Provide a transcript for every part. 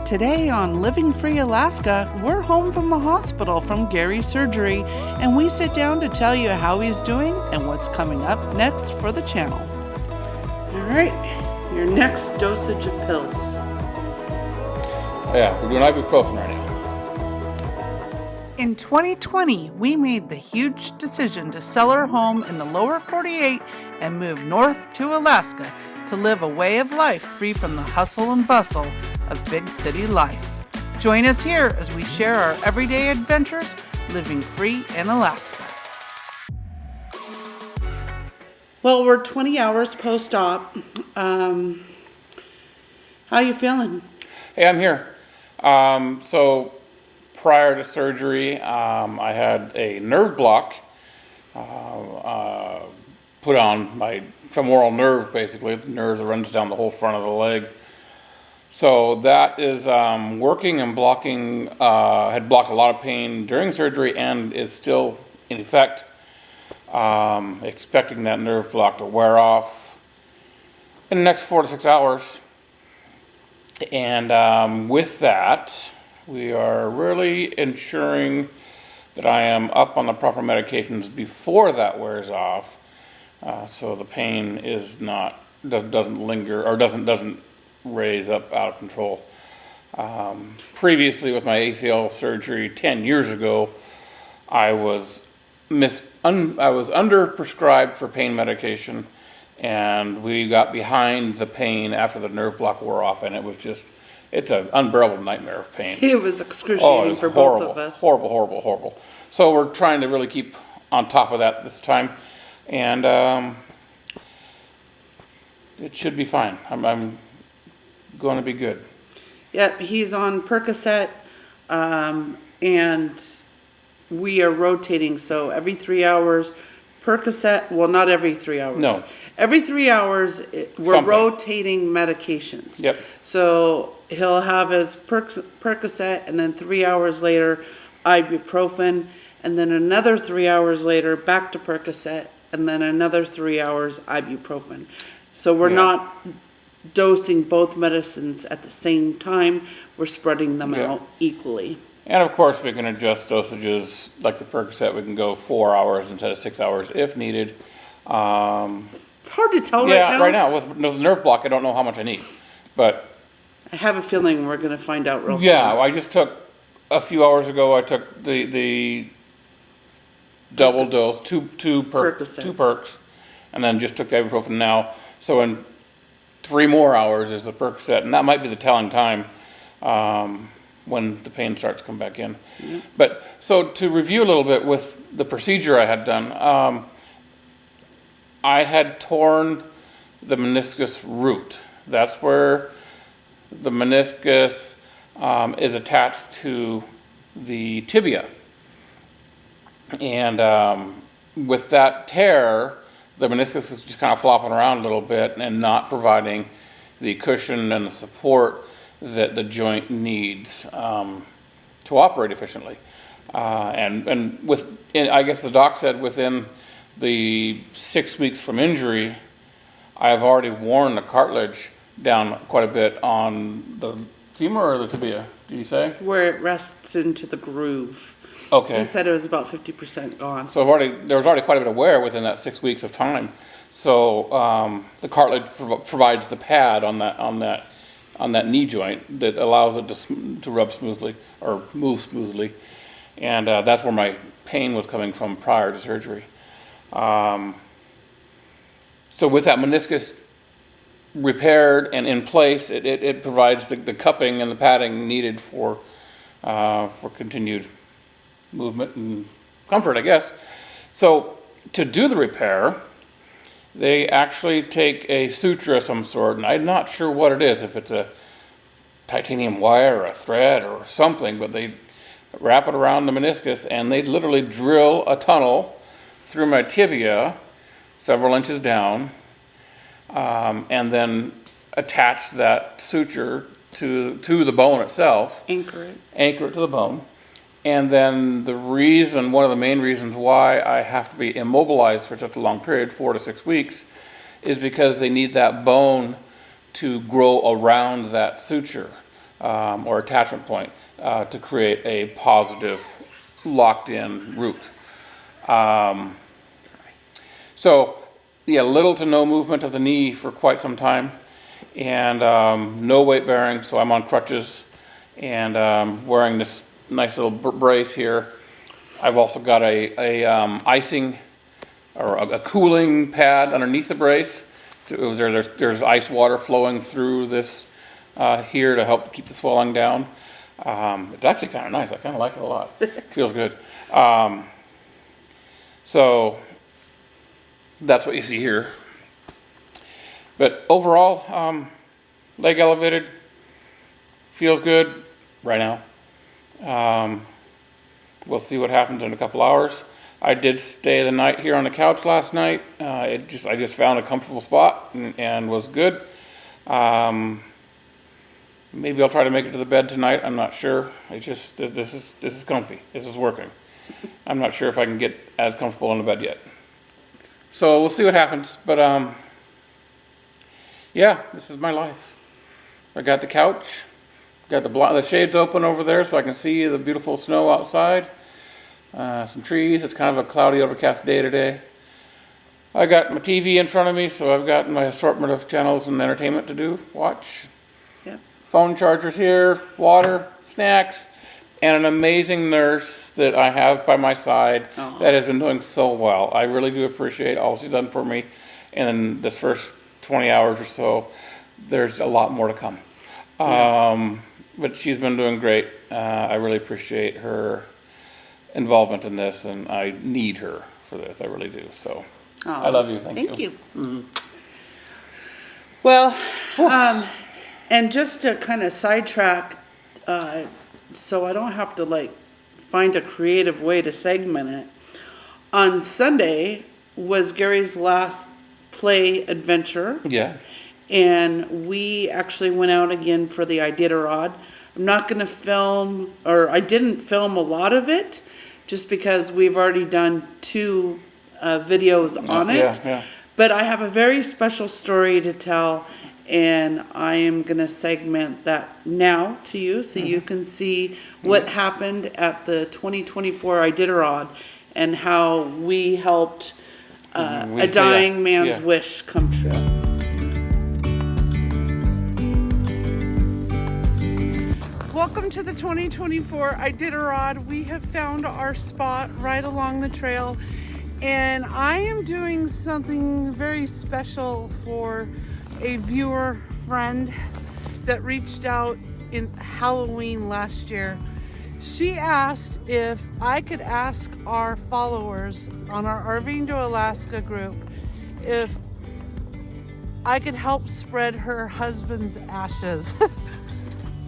Today on Living Free Alaska, we're home from the hospital from Gary's surgery, and we sit down to tell you how he's doing and what's coming up next for the channel. All right, your next dosage of pills. Yeah, we're doing ibuprofen right now. In 2020, we made the huge decision to sell our home in the lower 48 and move north to Alaska to live a way of life free from the hustle and bustle of big city life. Join us here as we share our everyday adventures living free in Alaska. Well, we're 20 hours post-op. How are you feeling? Hey, I'm here. So prior to surgery, I had a nerve block put on my femoral nerve, basically, the nerve that runs down the whole front of the leg. So that is working and blocking, had blocked a lot of pain during surgery and is still in effect. Expecting that nerve block to wear off in the next 4 to 6 hours. And with that, we are really ensuring that I am up on the proper medications before that wears off, so the pain is doesn't linger or doesn't raise up out of control. Previously, with my ACL surgery 10 years ago, I was under-prescribed for pain medication, and we got behind the pain after the nerve block wore off, and it's an unbearable nightmare of pain. It was excruciating for both of us. Horrible. So we're trying to really keep on top of that this time, and it should be fine. I'm going to be good. Yep, he's on Percocet, and we are rotating, so every 3 hours, Percocet, well, not every 3 hours. No. Every 3 hours, we're rotating medications. Yep. So he'll have his Percocet, and then 3 hours later, ibuprofen, and then another 3 hours later, back to Percocet, and then another 3 hours ibuprofen. So we're not dosing both medicines at the same time. We're spreading them out equally. And of course, we can adjust dosages like the Percocet. We can go 4 hours instead of 6 hours if needed. It's hard to tell right now. Yeah, right now with the nerve block, I don't know how much I need, but I have a feeling we're going to find out real soon. Yeah, I just took a few hours ago. I took the double dose, two perks, and then just took the ibuprofen now. So in 3 more hours is the Percocet, and that might be the telling time when the pain starts to come back in. Mm-hmm. But so to review a little bit with the procedure I had done, I had torn the meniscus root. That's where the meniscus is attached to the tibia. And with that tear, the meniscus is just kind of flopping around a little bit and not providing the cushion and the support that the joint needs to operate efficiently. And I guess the doc said within the 6 weeks from injury, I've already worn the cartilage down quite a bit on the femur or the tibia, did you say? Where it rests into the groove. Okay. He said it was about 50% gone. So there was already quite a bit of wear within that 6 weeks of time. So the cartilage provides the pad on that knee joint that allows it to rub smoothly or move smoothly, and that's where my pain was coming from prior to surgery. So with that meniscus repaired and in place, it provides the cupping and the padding needed for continued movement and comfort, I guess. So to do the repair, they actually take a suture of some sort, and I'm not sure what it is, if it's a titanium wire or a thread or something, but they wrap it around the meniscus and they literally drill a tunnel through my tibia several inches down, and then attach that suture to the bone itself. Anchor it to the bone. And then one of the main reasons why I have to be immobilized for such a long period, 4 to 6 weeks, is because they need that bone to grow around that suture. or attachment point to create a positive locked-in root. So, yeah, little to no movement of the knee for quite some time, and no weight bearing, so I'm on crutches and wearing this nice little brace here. I've also got a icing or a cooling pad underneath the brace. There's ice water flowing through this here to help keep the swelling down. It's actually kind of nice. I kind of like it a lot. Feels good. So that's what you see here. But overall, leg elevated, feels good right now. We'll see what happens in a couple hours. I did stay the night here on the couch last night. I just found a comfortable spot and was good. Maybe I'll try to make it to the bed tonight. I'm not sure. This is comfy. This is working. I'm not sure if I can get as comfortable in the bed yet. So we'll see what happens. But yeah, this is my life. I got the couch, got the shades open over there so I can see the beautiful snow outside. Some trees. It's kind of a cloudy, overcast day today. I got my TV in front of me, so I've got my assortment of channels and entertainment to watch. Yep. Phone chargers here, water, snacks, and an amazing nurse that I have by my side that has been doing so well. I really do appreciate all she's done for me. And in this first 20 hours or so, there's a lot more to come. But she's been doing great. I really appreciate her involvement in this, and I need her for this. I really do. So I love you. Thank you. Mm-hmm. Well, and just to kind of sidetrack, so I don't have to find a creative way to segment it. On Sunday was Gary's last play adventure. Yeah. And we actually went out again for the Iditarod. I'm not going to film, or I didn't film a lot of it, just because we've already done 2 videos on it. Yeah. But I have a very special story to tell, and I am going to segment that now to you so you can see what happened at the 2024 Iditarod and how we helped a dying man's wish come true. Welcome to the 2024 Iditarod. We have found our spot right along the trail, and I am doing something very special for a viewer friend that reached out in Halloween last year. She asked if I could ask our followers on our RVing to Alaska group if I could help spread her husband's ashes.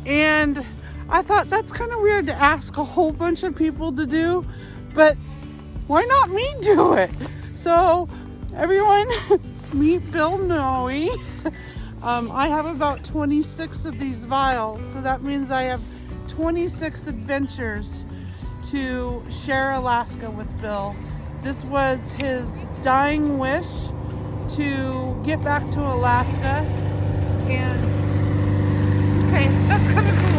And I thought that's kind of weird to ask a whole bunch of people to do, but why not me do it? So everyone, meet Bill Noe. I have about 26 of these vials, so that means I have 26 adventures to share Alaska with Bill. This was his dying wish to get back to Alaska, and okay, that's kind of cool.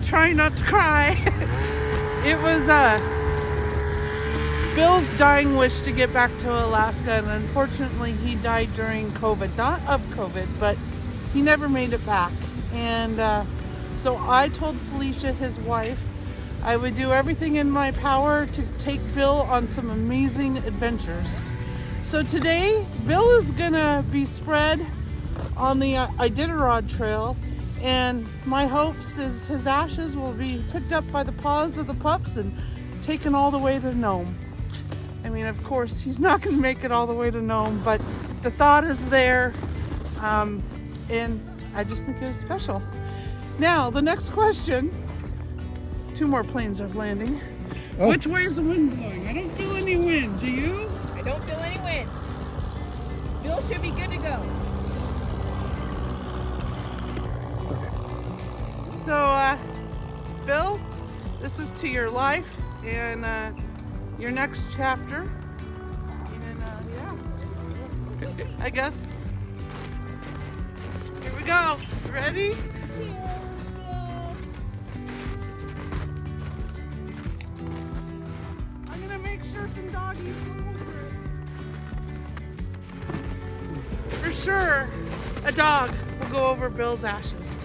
Trying not to cry. It was Bill's dying wish to get back to Alaska, and unfortunately he died during COVID. Not of COVID, but he never made it back. And so I told Felicia, his wife, I would do everything in my power to take Bill on some amazing adventures. So today, Bill is gonna be spread on the Iditarod Trail, and my hopes is his ashes will be picked up by the paws of the pups and taken all the way to Nome. I mean, of course, he's not going to make it all the way to Nome, but the thought is there, and I just think it was special. Now, the next question, 2 more planes are landing. Oh. Which way is the wind blowing? I don't feel any wind, do you? I don't feel any wind. Bill should be good to go. this is to your life and your next chapter. And yeah, I guess. Here we go. Ready? I'm gonna make sure some doggies go over it. For sure, a dog will go over Bill's ashes.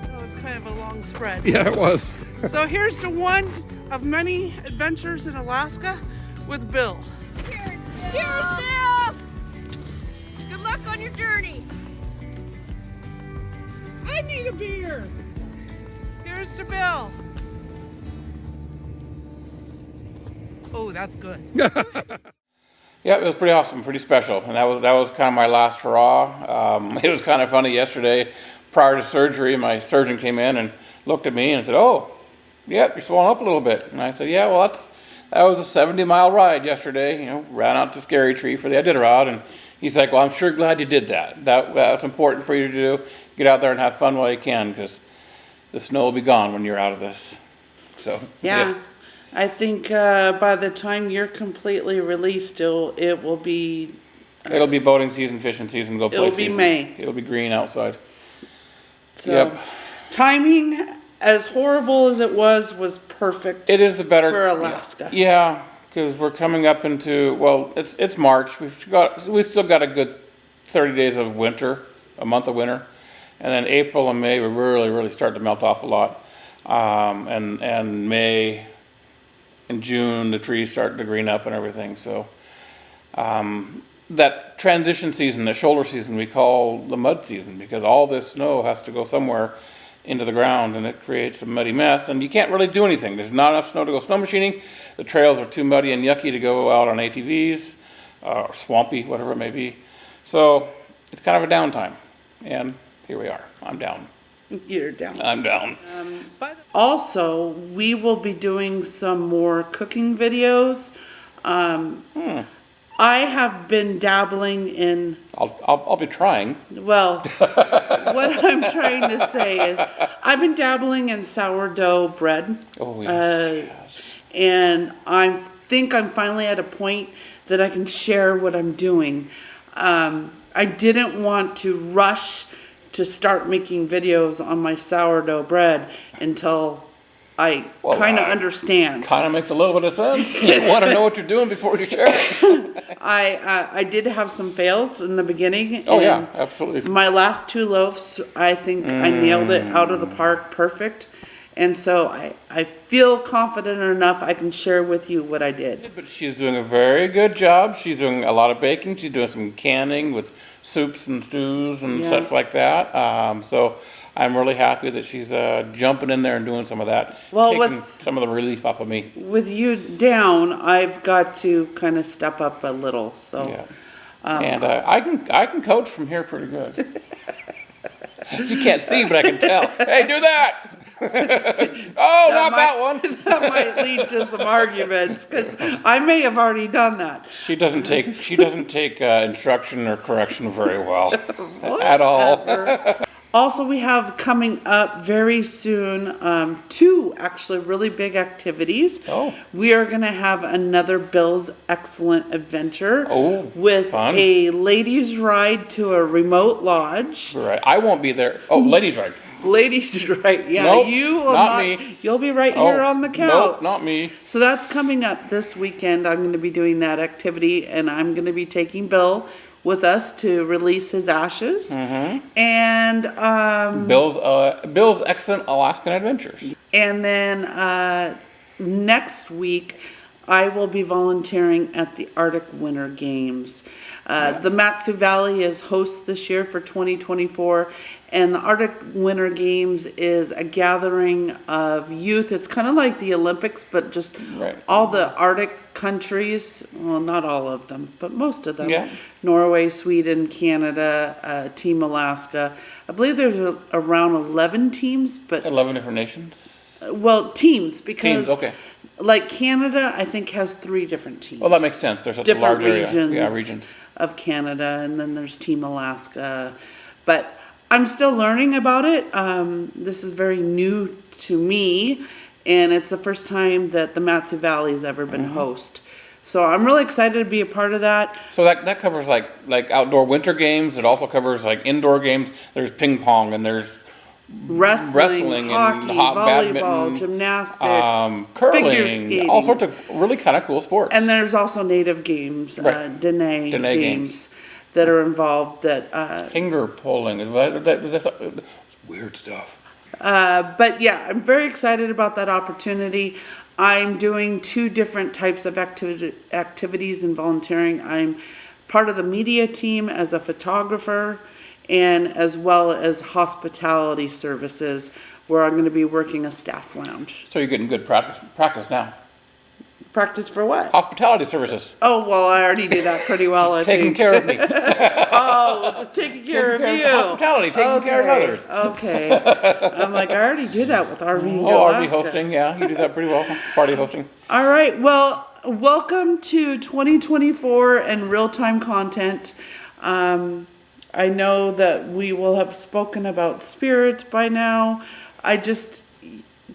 That was kind of a long spread. Yeah, it was. So here's to one of many adventures in Alaska with Bill. Cheers, Bill! Cheers, Bill! Good luck on your journey. I need a beer. Here's to Bill. Oh, that's good. Yeah, it was pretty awesome, pretty special, and that was kind of my last hurrah. It was kind of funny yesterday. Prior to surgery, my surgeon came in and looked at me and said, "Oh, yeah, you're swollen up a little bit." And I said, "Yeah, well, that was a 70-mile ride yesterday. You know, ran out to Scary Tree for the Iditarod." And he's like, "Well, I'm sure glad you did that. That's important for you to do. Get out there and have fun while you can, because the snow will be gone when you're out of this." So Yeah. I think by the time you're completely released, it will be. It'll be boating season, fishing season, go play It'll be season. May. It'll be green outside. So, Yep. timing, as horrible as it was perfect. It is the better for Alaska. Yeah, because we're coming up into, well, it's March. We've still got a good 30 days of winter, a month of winter, and then April and May we really start to melt off a lot, and May and June the trees start to green up and everything. So that transition season, the shoulder season, we call the mud season, because all this snow has to go somewhere into the ground, and it creates a muddy mess, and you can't really do anything. There's not enough snow to go snow machining. The trails are too muddy and yucky to go out on ATVs, or swampy, whatever it may be. So it's kind of a downtime, and here we are. I'm down. You're down. I'm down. But also, we will be doing some more cooking videos. I have been dabbling in. I'll be trying. Well, what I'm trying to say is, I've been dabbling in sourdough bread. Oh yes. And I think I'm finally at a point that I can share what I'm doing. I didn't want to rush to start making videos on my sourdough bread until I kind of understand. Kind of makes a little bit of sense. You want to know what you're doing before you share it. I did have some fails in the beginning. Oh yeah, absolutely. My last 2 loaves, I think I nailed it out of the park perfect. And so I feel confident enough I can share with you what I did. But she's doing a very good job. She's doing a lot of baking. She's doing some canning with soups and stews and Yeah. such like that. So I'm really happy that she's jumping in there and doing some of that. Well, taking with- some of the relief off of me. With you down, I've got to kind of step up a little. So Yeah. And I can coach from here pretty good. You can't see, but I can tell. Hey, do that! Oh, not that one. that might lead to some arguments because I may have already done that. She doesn't take instruction or correction very well at all. Also, we have coming up very soon 2 actually really big activities. Oh. We are going to have another Bill's Excellent Adventure with fun. a ladies' ride to a remote lodge. Right, I won't be there. Oh, ladies' right. Ladies' right, yeah. Nope, You will not me. You'll be right here on the couch. Nope, not me. So that's coming up this weekend. I'm going to be doing that activity, and I'm going to be taking Bill with us to release his ashes. And Bill's Excellent Alaskan Adventures. and then next week I will be volunteering at the Arctic Winter Games. The Matsu Valley is host this year for 2024, and the Arctic Winter Games is a gathering of youth. It's kind of like the Olympics, but just Right. all the Arctic countries, well, not all of them, but most of them. Yeah. Norway, Sweden, Canada, Team Alaska. I believe there's around 11 teams, but 11 different nations. well, teams, because Teams, okay. like Canada, I think has 3 different teams. Well, that makes sense. There's such a Different large area. regions, Yeah, regions. of Canada, and then there's Team Alaska. But I'm still learning about it. This is very new to me, and it's the first time that the Matsu Valley has ever been host. So I'm really excited to be a part of that. So that covers like outdoor winter games. It also covers like indoor games. There's ping pong and there's Wrestling, hockey, and hot volleyball, badminton, gymnastics, curling, figure skating. all sorts of really kind of cool sports. And there's also native games, Right. Dene games that are involved that Finger pulling that's weird stuff. but yeah, I'm very excited about that opportunity. I'm doing 2 different types of activities and volunteering. I'm part of the media team as a photographer, and as well as hospitality services, where I'm going to be working a staff lounge. So you're getting good practice now. Practice for what? Hospitality services. Oh, well, I already do that pretty well, I Taking think. care of me. Taking care of you. Hospitality, taking care of others. Okay. I'm like, I already do that with RV Oh, Alaska. RV hosting, yeah, you do that pretty well. Party hosting. All right, well, welcome to 2024 and real-time content. I know that we will have spoken about spirit by now. I just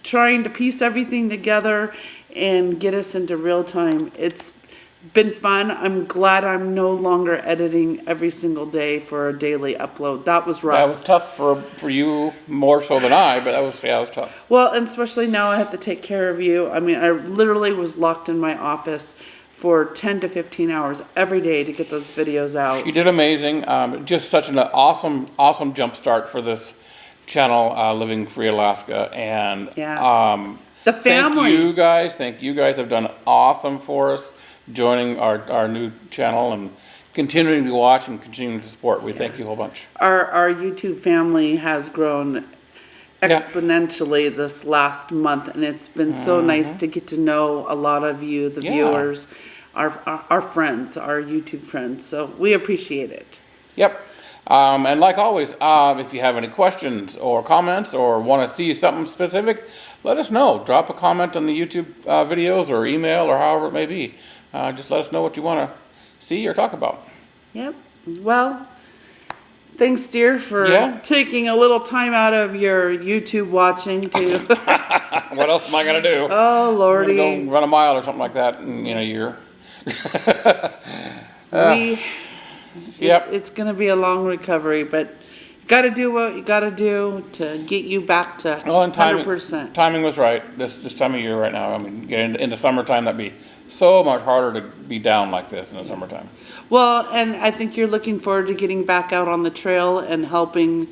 trying to piece everything together and get us into real time. It's been fun. I'm glad I'm no longer editing every single day for a daily upload. That was rough. That was tough for you more so than I, but that was tough. Well, and especially now I have to take care of you. I mean, I literally was locked in my office for 10 to 15 hours every day to get those videos out. You did amazing. Just such an awesome jump start for this channel, Living Free Alaska. And the family. Thank you guys have done awesome for us, joining our new channel and continuing to watch and continuing to support. We thank you a whole bunch. Our YouTube family has grown exponentially this last month, and it's been so nice to get to know a lot of you, the viewers, our friends, our YouTube friends. So we appreciate it. Yep. And like always, if you have any questions or comments or want to see something specific, let us know. Drop a comment on the YouTube videos or email or however it may be. Just let us know what you want to see or talk about. Yep. Well, thanks, dear, for taking a little time out of your YouTube watching to... What else am I going to do? Oh, Lordy. I'm gonna go run a mile or something like that in a year. It's going to be a long recovery, but got to do what you got to do to get you back to 100%. Timing was right. This time of year right now. I mean, get into summertime, that'd be so much harder to be down like this in the summertime. Well, and I think you're looking forward to getting back out on the trail and helping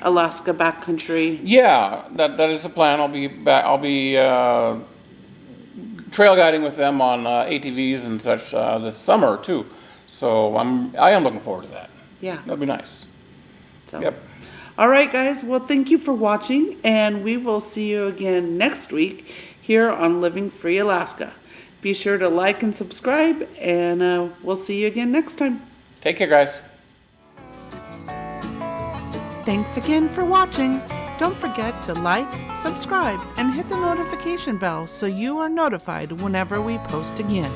Alaska backcountry. Yeah, that is the plan. I'll be back. I'll be trail guiding with them on ATVs and such this summer too. So I am looking forward to that. Yeah, that'll be nice. So. Yep. All right, guys. Well, thank you for watching, and we will see you again next week here on Living Free Alaska. Be sure to like and subscribe, and we'll see you again next time. Take care, guys. Thanks again for watching. Don't forget to like, subscribe, and hit the notification bell so you are notified whenever we post again.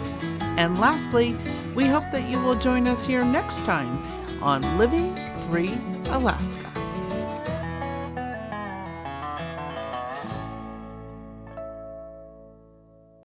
And lastly, we hope that you will join us here next time on Living Free Alaska.